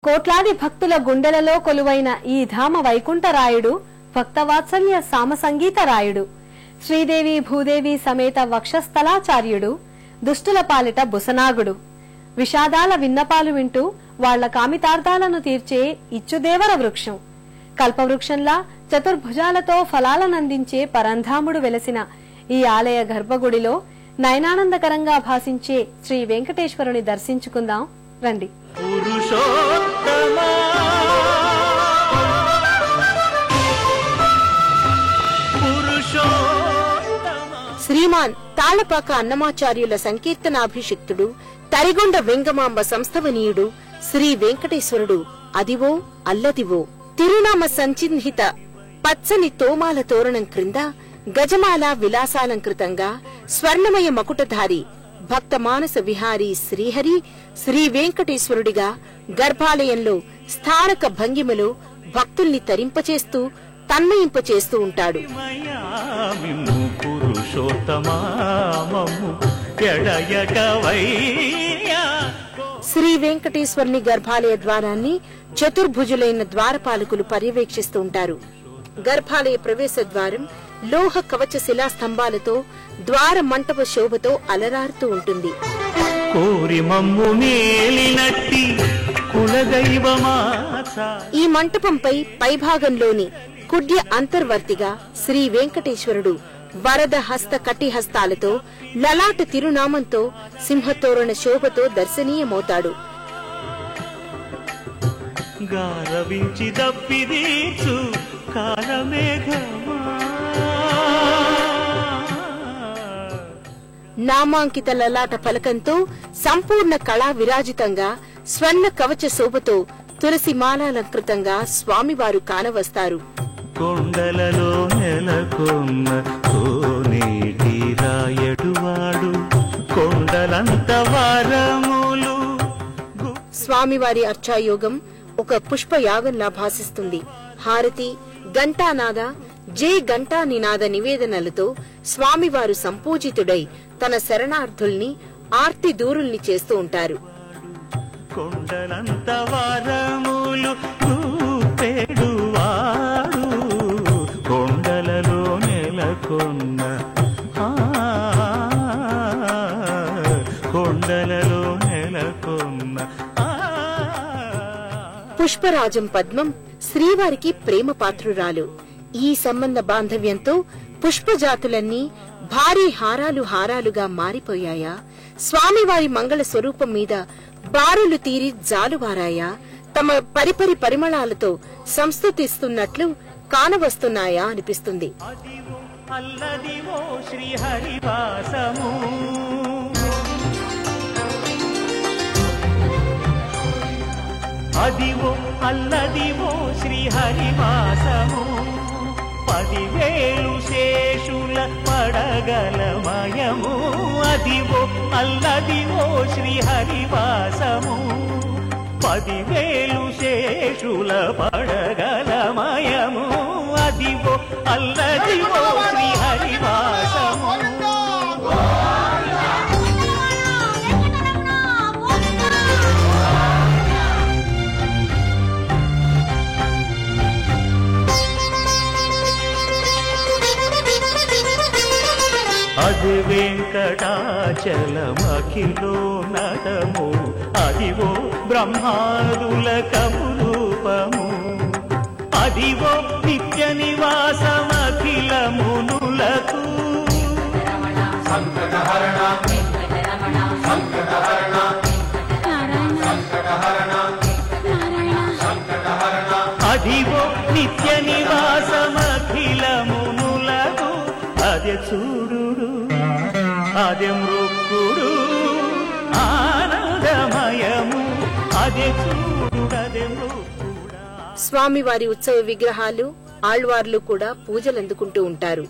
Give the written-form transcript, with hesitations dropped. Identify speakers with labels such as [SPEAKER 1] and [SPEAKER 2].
[SPEAKER 1] కోట్లాది భక్తుల గుండెలలో కొలువైన ఈ ధామ వైకుంఠరాయుడు భక్తవాత్సల్య సామసంగీతరాయుడు, శ్రీదేవి భూదేవి సమేత వక్షస్థలాచార్యుడు, దుష్టుల పాలిట బుసనాగుడు. విషాదాల విన్నపాలు వింటూ వాళ్ల కామితార్థాలను తీర్చే ఇచ్చుదేవర వృక్షం. కల్పవృక్షంలా చతుర్భుజాలతో ఫలాలనందించే పరంధాముడు వెలసిన ఈ ఆలయ గర్భగుడిలో నయనానందకరంగా భాసించే శ్రీ వెంకటేశ్వరుని దర్శించుకుందాం రండి.
[SPEAKER 2] శ్రీమాన్ తాళ్లపాక అన్నమాచార్యుల సంకీర్తనాభిషిక్తుడు, తరిగొండ వెంగమాంబ సంస్థవనీయుడు శ్రీ వెంకటేశ్వరుడు అదివో అల్లదివో తిరునామ సంచిహ్నిత పచ్చని తోమాల తోరణం క్రింద గజమాల విలాసాలంకృతంగా స్వర్ణమయ మకుటధారి భక్త మానస విహారీ శ్రీహరి శ్రీ వెంకటేశ్వరుడిగా గర్భాలయంలో స్థానక భంగిమలో భక్తుల్ని తరింపచేస్తూ తన్మయింపచేస్తూ ఉంటాడు. శ్రీ వెంకటేశ్వరుని గర్భాలయ ద్వారాన్ని చతుర్భుజులైన ద్వారపాలకులు పర్యవేక్షిస్తూ ఉంటారు. గర్భాలయ ప్రవేశ ద్వారం లోహ కవచ శిలా స్తంభాలతో ద్వార మంటప శోభతో అలరారుతూ ఉంటుంది. ఈ మంటపంపై పైభాగంలోని కుడ్య అంతర్వర్తిగా శ్రీ వెంకటేశ్వరుడు వరద హస్త కటిహస్తాలతో లలాట తిరునామంతో సింహతోరణ శోభతో దర్శనీయమవుతాడు. నామాంకిత లలాట ఫలకంతో సంపూర్ణ కళా విరాజితంగా స్వర్ణ కవచ శోభతో తులసి మాలాలంకృతంగా స్వామివారు కానవస్తారు. కొండలలో నెలకొన్న కోనేటి రాయడువాడు కొండలంత వారములు. స్వామివారి అర్చాయోగం ఒక పుష్పయాగంలా భాసిస్తుంది. హారతి, ఘంటానాద, జై ఘంటా నినాద నివేదనలతో స్వామివారు సంపూజితుడై తన శరణార్థుల్ని ఆర్తి దూరుల్ని చేస్తూ ఉంటారు. కొండలంత వారములు కొండలలో నెలకొన్న కొండలలో నెలకొన్న పుష్పరాజం పద్మం శ్రీవారికి ప్రేమ పాత్రురాలు. ఈ సంబంధ బాంధవ్యంతో పుష్పజాతులన్నీ భారీ హారాలుగా మారిపోయాయా? స్వామివారి మంగళ స్వరూపం మీద బారులు తీరి జాలువారాయా? తమ పరిపరి పరిమళాలతో సంస్తుతిస్తున్నట్లు కానవస్తున్నాయా అనిపిస్తుంది.
[SPEAKER 3] అదివో అల్లదివో శ్రీహరివాసము 10,000 శేషుల పడగలమయము. అదివో అల్లదివో శ్రీహరివాసము 10,000 శేషుల పడగలమయము. అదివో అల్లదివో శ్రీహరివాసము. అది వెంకటాచలమఖిలో నటము. అదివో బ్రహ్మాదుల కమురూపము. అదివో నిత్య నివాసమఖిల మునులకు. అదివో నిత్య నివాసమఖిల మునులకు. అదే చూడు అదే మృక్కుడు ఆనందమయము. అదే చూడదే మృక్కుడా.
[SPEAKER 2] స్వామివారి ఉత్సవ విగ్రహాలు, ఆళ్వార్లు కూడా పూజలందుకుంటూ ఉంటారు.